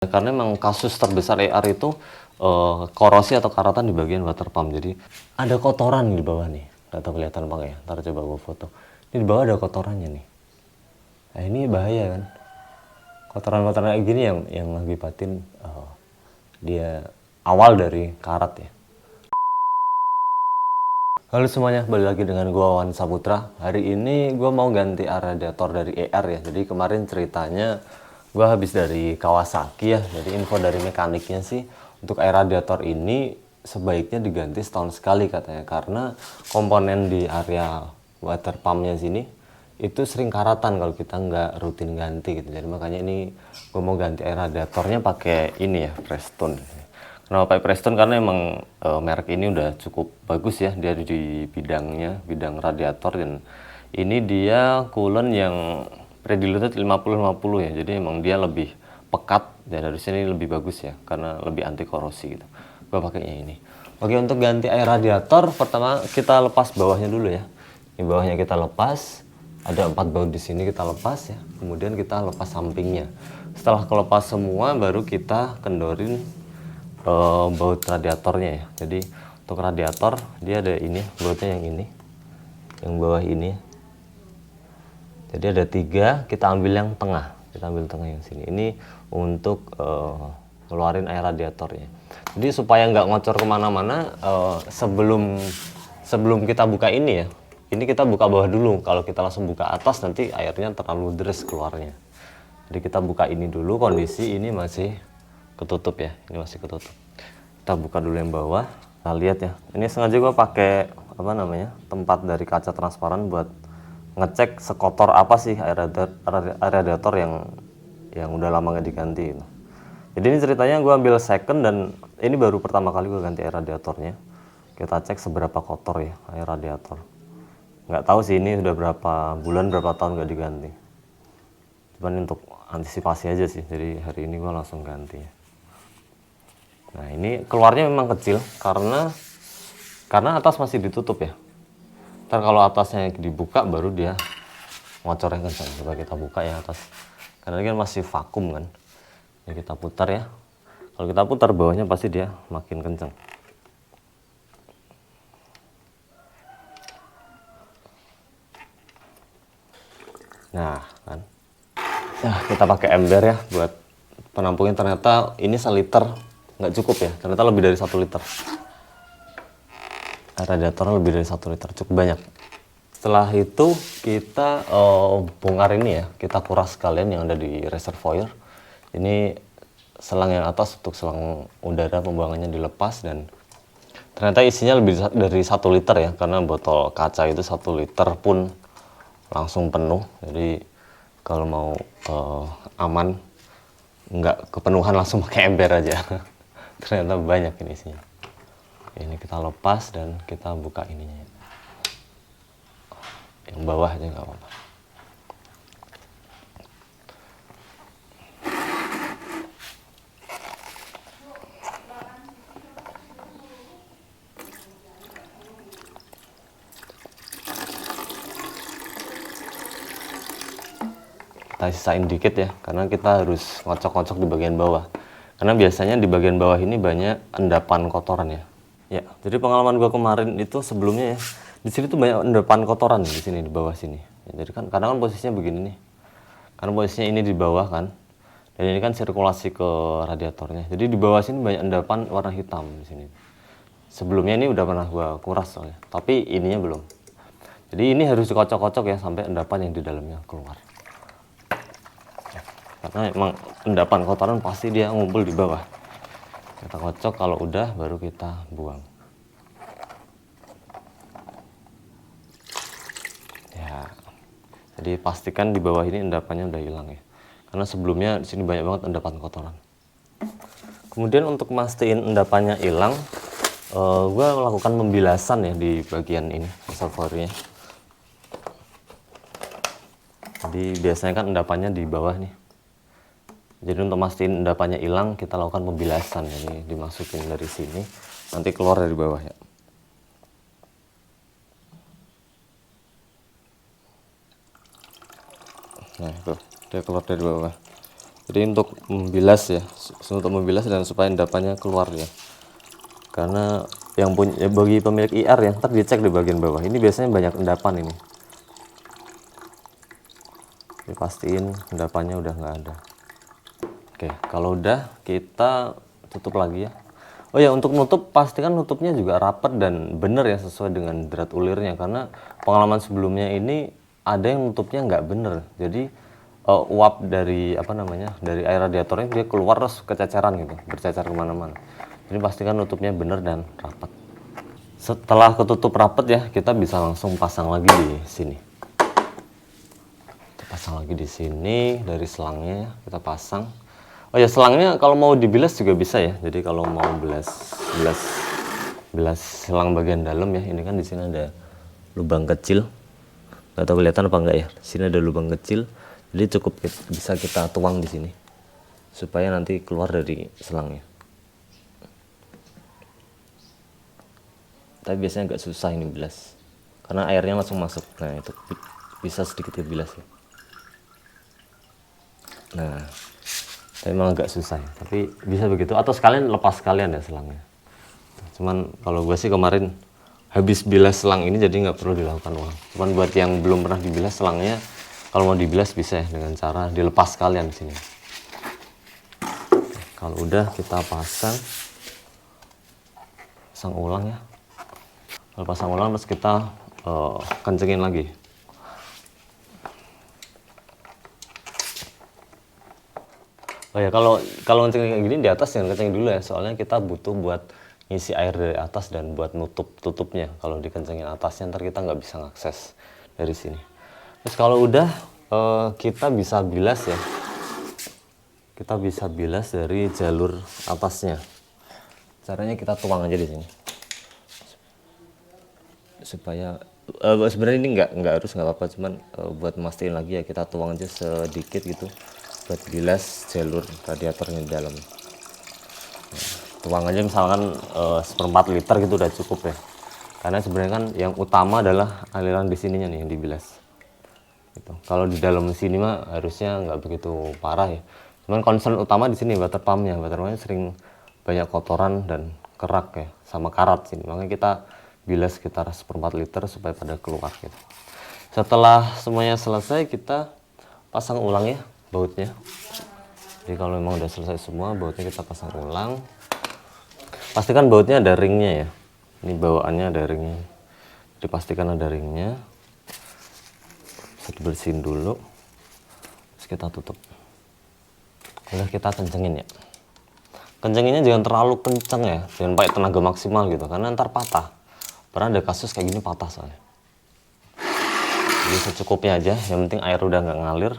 Karena memang kasus terbesar ER itu korosi atau karatan di bagian water pump. Jadi ada kotoran di bawah nih, nggak tahu kelihatan apa ya. Ntar coba gue foto. Ini di bawah ada kotorannya nih. Nah ini bahaya kan. Kotoran-kotoran kayak gini yang ngakibatin dia awal dari karat ya. Halo semuanya, balik lagi dengan gue Wan Saputra. Hari ini gue mau ganti radiator dari ER ya. Jadi kemarin ceritanya gue habis dari Kawasaki ya. Jadi info dari mekaniknya sih, untuk air radiator ini sebaiknya diganti setahun sekali katanya. Karena komponen di area water pumpnya sini itu sering karatan kalau kita nggak rutin ganti gitu. Jadi makanya ini gue mau ganti air radiatornya pakai ini ya, Preston. Kenapa pakai Preston? Karena emang merek ini udah cukup bagus ya, dia di bidang radiator, dan ini dia coolant yang prediluted 50-50 ya, jadi emang dia lebih pekat dan dari sini lebih bagus ya, karena lebih anti korosi gitu. Gua pakainya ini. Oke, untuk ganti air radiator pertama kita lepas bawahnya dulu ya. Ini bawahnya kita lepas, ada 4 baut di sini kita lepas ya, kemudian kita lepas sampingnya. Setelah kelepas semua baru kita kendorin baut radiatornya ya. Jadi untuk radiator dia ada ini, bautnya yang ini, yang bawah ini. Jadi ada 3, kita ambil yang tengah, yang sini. Ini untuk keluarin air radiatornya. Jadi supaya nggak ngocor kemana-mana, sebelum kita buka ini ya, ini kita buka bawah dulu. Kalau kita langsung buka atas nanti airnya terlalu deras keluarnya. Jadi kita buka ini dulu, kondisi ini masih ketutup ya, ini masih ketutup. Kita buka dulu yang bawah, kita lihat ya. Ini sengaja gue pakai tempat dari kaca transparan buat ngecek sekotor apa sih air radiator yang udah lama nggak diganti. Jadi ini ceritanya gue ambil second dan ini baru pertama kali gue ganti air radiatornya. Kita cek seberapa kotor ya air radiator. Nggak tahu sih ini udah berapa bulan, berapa tahun nggak diganti. Cuman untuk antisipasi aja sih, jadi hari ini gue langsung ganti. Nah ini keluarnya memang kecil karena atas masih ditutup ya. Ntar kalau atasnya dibuka baru dia ngocor yang kencang. Coba kita buka ya atas, karena ini kan masih vakum kan. Ini kita putar ya. Kalau kita putar bawahnya pasti dia makin kencang. Nah kan. Nah, kita pakai ember ya buat penampungnya. Ternyata ini seliter nggak cukup ya, ternyata lebih dari 1 liter. Radiatornya lebih dari 1 liter, cukup banyak. Setelah itu kita bongkar ini ya, kita kuras sekalian yang ada di reservoir. Ini selang yang atas untuk selang udara, pembuangannya dilepas, dan ternyata isinya lebih dari 1 liter ya, karena botol kaca itu 1 liter pun langsung penuh. Jadi kalau mau aman, nggak kepenuhan langsung pakai ember aja. Ternyata banyak ini isinya. Ini kita lepas dan kita buka ininya. Yang bawah aja nggak apa-apa. Kita sisain dikit ya, karena kita harus ngocok-ngocok di bagian bawah. Karena biasanya di bagian bawah ini banyak endapan kotoran ya. Ya, jadi pengalaman gua kemarin itu sebelumnya ya, di sini tuh banyak endapan kotoran di sini, di bawah sini. Ya, jadi kan karena kan posisinya begini nih. Karena posisinya ini di bawah kan. Dan ini kan sirkulasi ke radiatornya. Jadi di bawah sini banyak endapan warna hitam di sini. Sebelumnya ini udah pernah gua kuras soalnya, tapi ininya belum. Jadi ini harus dikocok-kocok ya sampai endapan yang di dalamnya keluar. Karena emang endapan kotoran pasti dia ngumpul di bawah. Kita kocok, kalau udah baru kita buang. Ya, jadi pastikan di bawah ini endapannya udah hilang ya. Karena sebelumnya di sini banyak banget endapan kotoran. Kemudian untuk mastiin endapannya hilang, gue melakukan pembilasan ya di bagian ini reservoirnya. Jadi biasanya kan endapannya di bawah nih. Jadi untuk mastiin endapannya hilang, kita lakukan pembilasan. Ini dimasukin dari sini, nanti keluar dari bawah ya. Nah itu, dia keluar dari bawah. Jadi untuk membilas ya, untuk membilas dan supaya endapannya keluar ya. Karena yang punya bagi pemilik IR ya, ntar dicek di bagian bawah. Ini biasanya banyak endapan ini. Pastiin endapannya udah nggak ada. Oke, kalau udah kita tutup lagi ya. Oh ya, untuk nutup pastikan nutupnya juga rapat dan bener ya, sesuai dengan drat ulirnya. Karena pengalaman sebelumnya ini ada yang nutupnya nggak bener. Jadi uap dari apa namanya, dari air radiatornya dia keluar terus kececeran gitu, bercecer kemana-mana. Jadi pastikan nutupnya bener dan rapat. Setelah ketutup rapat ya, kita bisa langsung pasang lagi di sini. Kita pasang lagi di sini dari selangnya kita pasang. Oh ya, selangnya kalau mau dibilas juga bisa ya. Jadi kalau mau bilas selang bagian dalam ya, ini kan di sini ada lubang kecil. Nggak tahu kelihatan apa enggak ya. Di sini ada lubang kecil. Jadi cukup bisa kita tuang di sini supaya nanti keluar dari selangnya. Tapi biasanya agak susah ini bilas karena airnya langsung masuk. Nah, itu bisa sedikit dibilas ya. Nah, tapi memang agak susah ya, tapi bisa begitu atau sekalian lepas sekalian ya selangnya. Cuman kalau gue sih kemarin habis bilas selang ini jadi nggak perlu dilakukan ulang. Cuman buat yang belum pernah dibilas selangnya, kalau mau dibilas bisa ya dengan cara dilepas sekalian di sini. Kalau udah kita pasang ulang ya. Kalau pasang ulang terus kita kencengin lagi. Oh ya, kalau kencengin kayak gini di atas jangan kencengin dulu ya, soalnya kita butuh buat ngisi air dari atas dan buat nutup tutupnya. Kalau dikencengin atasnya ntar kita nggak bisa ngakses dari sini. Terus kalau udah kita bisa bilas ya. Kita bisa bilas dari jalur atasnya. Caranya kita tuang aja di sini. Supaya sebenarnya ini nggak harus nggak apa-apa, cuman buat mastiin lagi ya kita tuang aja sedikit gitu buat bilas jalur radiatornya di dalam. Tuang aja misalkan 1/4 liter gitu udah cukup ya. Karena sebenarnya kan yang utama adalah aliran di sininya nih yang dibilas. Gitu. Kalau di dalam sini mah harusnya nggak begitu parah ya. Cuman concern utama di sini water pumpnya. Water pumpnya sering banyak kotoran dan kerak ya, sama karat sini. Makanya kita bilas sekitar 1/4 liter supaya pada keluar gitu. Setelah semuanya selesai kita pasang ulang ya bautnya. Jadi kalau memang udah selesai semua bautnya kita pasang ulang. Pastikan bautnya ada ringnya ya. Ini bawaannya ada ringnya. Jadi pastikan ada ringnya. Bisa dibersihin dulu. Terus kita tutup. Udah kita kencengin ya. Kencenginnya jangan terlalu kenceng ya. Jangan pakai tenaga maksimal gitu. Karena ntar patah. Pernah ada kasus kayak gini patah soalnya. Jadi secukupnya aja. Yang penting air udah nggak ngalir.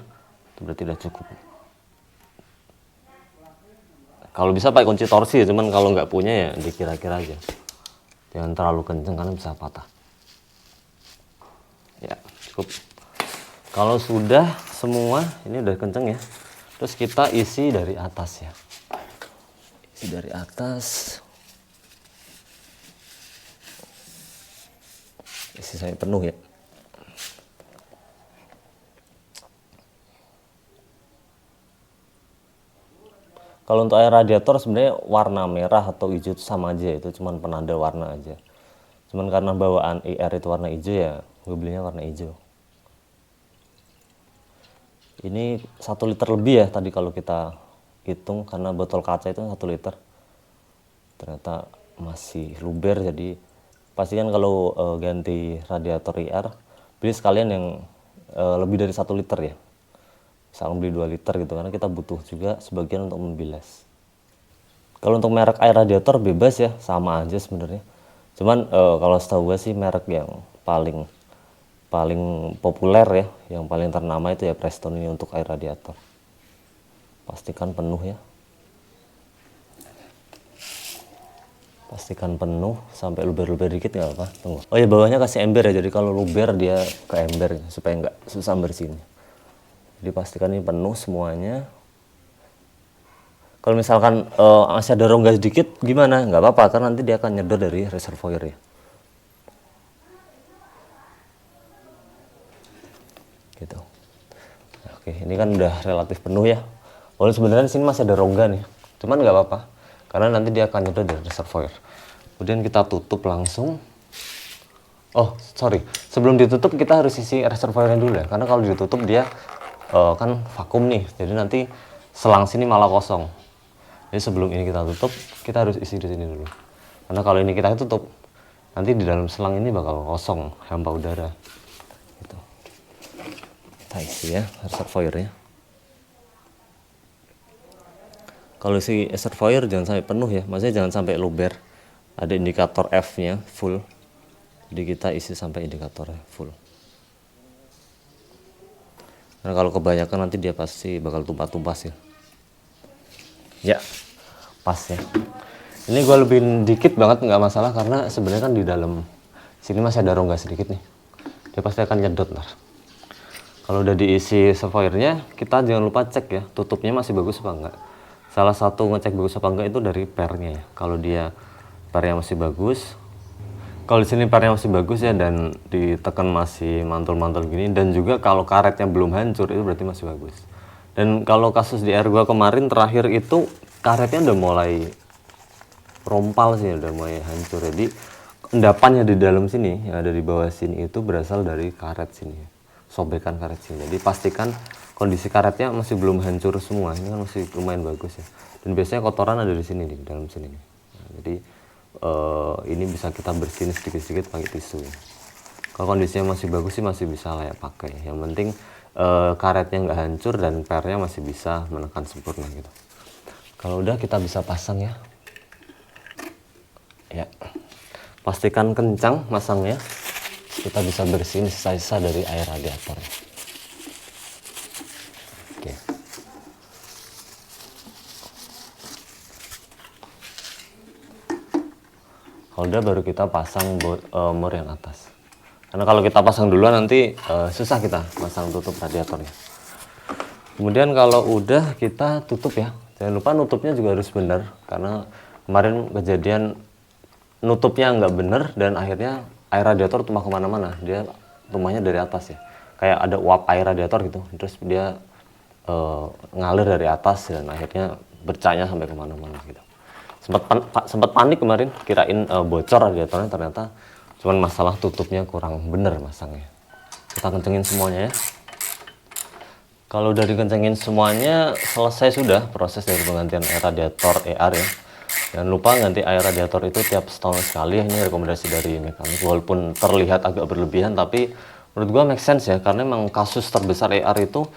Itu berarti udah cukup. Kalau bisa pakai kunci torsi ya, cuman kalau nggak punya ya dikira-kira aja. Jangan terlalu kenceng karena bisa patah. Ya, cukup. Kalau sudah semua, ini udah kenceng ya. Terus kita isi dari atas ya. Isi dari atas. Isi sampai penuh ya. Kalau untuk air radiator sebenarnya warna merah atau hijau itu sama aja, itu cuman penanda warna aja. Cuman karena bawaan IR itu warna hijau ya, gue belinya warna hijau. Ini 1 liter lebih ya tadi kalau kita hitung, karena botol kaca itu 1 liter. Ternyata masih luber, jadi pastikan kalau ganti radiator IR, beli sekalian yang lebih dari 1 liter ya. Misalkan beli 2 liter gitu, karena kita butuh juga sebagian untuk membilas. Kalau untuk merek air radiator bebas ya, sama aja sebenarnya. Cuman kalau setahu gue sih merek yang paling populer ya, yang paling ternama itu ya Preston ini untuk air radiator. Pastikan penuh ya. Pastikan penuh sampai luber-luber dikit nggak apa. Tunggu. Oh ya, bawahnya kasih ember ya, jadi kalau luber dia ke ember supaya nggak susah bersihin. Jadi pastikan ini penuh semuanya. Kalau misalkan masih ada rongga sedikit gimana? Nggak apa-apa, karena nanti dia akan nyedot dari reservoir ya. Gitu. Oke, ini kan udah relatif penuh ya. Walaupun sebenarnya di sini masih ada rongga nih, cuman nggak apa-apa karena nanti dia akan nyedot dari reservoir. Kemudian kita tutup langsung. Oh sorry, sebelum ditutup kita harus isi reservoirnya dulu ya, karena kalau ditutup dia kan vakum nih, jadi nanti selang sini malah kosong. Jadi sebelum ini kita tutup, kita harus isi di sini dulu, karena kalau ini kita tutup nanti di dalam selang ini bakal kosong, hampa udara gitu. Kita isi ya reservoirnya. Kalau isi reservoir jangan sampai penuh ya, maksudnya jangan sampai luber. Ada indikator F nya full, jadi kita isi sampai indikatornya full. Karena kalau kebanyakan nanti dia pasti bakal tumpah-tumpah sih. Ya, pas ya. Ini gue lebihin dikit banget nggak masalah, karena sebenarnya kan di dalam sini masih ada rongga sedikit nih. Dia pasti akan nyedot ntar. Kalau udah diisi reservoirnya, kita jangan lupa cek ya, tutupnya masih bagus apa enggak. Salah satu ngecek bagus apa enggak itu dari pernya ya. Kalau dia pernya masih bagus, kalau di sini pernya masih bagus ya dan ditekan masih mantul-mantul gini, dan juga kalau karetnya belum hancur itu berarti masih bagus. Dan kalau kasus di air gua kemarin terakhir itu karetnya udah mulai rompal sih, udah mulai hancur. Jadi endapannya di dalam sini yang ada di bawah sini itu berasal dari karet sini, sobekan karet sini. Jadi pastikan kondisi karetnya masih belum hancur semua, ini kan masih lumayan bagus ya. Dan biasanya kotoran ada di sini, di dalam sini nih. Nah, jadi ini bisa kita bersihin sedikit-sedikit pakai tisu ya. Kalau kondisinya masih bagus sih masih bisa layak pakai. Yang penting karetnya nggak hancur dan pernya masih bisa menekan sempurna gitu. Kalau udah kita bisa pasang ya. Ya, pastikan kencang masangnya. Kita bisa bersihin sisa-sisa dari air radiator. Oke. Kalau udah baru kita pasang mur yang atas. Karena kalau kita pasang duluan nanti susah kita pasang tutup radiatornya. Kemudian kalau udah kita tutup ya. Jangan lupa nutupnya juga harus benar, karena kemarin kejadian nutupnya nggak bener dan akhirnya air radiator tumpah kemana-mana. Dia tumpahnya dari atas ya, kayak ada uap air radiator gitu, terus dia ngalir dari atas dan akhirnya bercaknya sampai kemana-mana gitu. Sempat panik kemarin, kirain bocor radiatornya, ternyata cuman masalah tutupnya kurang bener masangnya. Kita kencengin semuanya ya. Kalau udah dikencengin semuanya, selesai sudah proses dari penggantian air radiator ER ya. Jangan lupa ganti air radiator itu tiap setahun sekali. Ini rekomendasi dari mekanik, walaupun terlihat agak berlebihan, tapi menurut gua make sense ya, karena memang kasus terbesar ER itu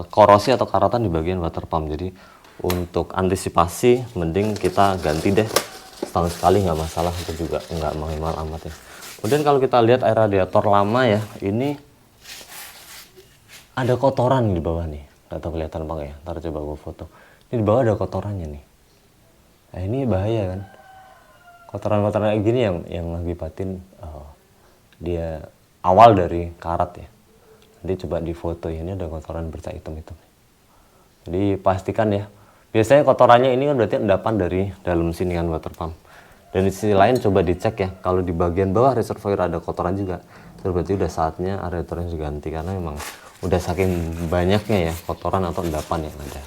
korosi atau karatan di bagian water pump. Jadi untuk antisipasi mending kita ganti deh setahun sekali, nggak masalah, itu juga nggak mahal amat ya. Kemudian kalau kita lihat air radiator lama ya, ini ada kotoran di bawah nih, nggak tahu kelihatan apa nggak ya, ntar coba gue foto. Ini di bawah ada kotorannya nih. Nah ini bahaya kan, kotoran-kotoran kayak gini yang ngakibatin dia awal dari karat ya. Nanti coba di foto ya, ini ada kotoran bercak hitam-hitam. Jadi pastikan ya, biasanya kotorannya ini kan berarti endapan dari dalam sini kan water pump. Dan di sisi lain coba dicek ya, kalau di bagian bawah reservoir ada kotoran juga, itu berarti udah saatnya radiatornya diganti, karena memang udah saking banyaknya ya kotoran atau endapan yang ada.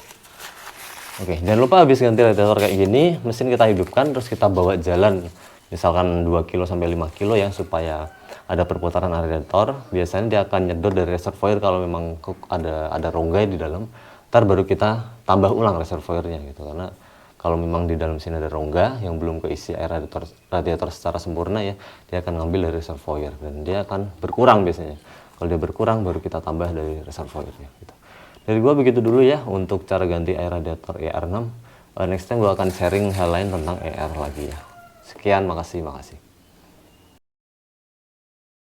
Oke, jangan lupa habis ganti radiator kayak gini, mesin kita hidupkan terus kita bawa jalan misalkan 2 kilo sampai 5 kilo ya, supaya ada perputaran radiator. Biasanya dia akan nyedot dari reservoir kalau memang ada rongga di dalam. Ntar baru kita tambah ulang reservoirnya gitu, karena kalau memang di dalam sini ada rongga yang belum keisi air radiator secara sempurna ya, dia akan ngambil dari reservoir dan dia akan berkurang biasanya. Kalau dia berkurang baru kita tambah dari reservoirnya gitu. Dari gua begitu dulu ya untuk cara ganti air radiator ER6. Next time gua akan sharing hal lain tentang ER lagi ya. Sekian, makasih.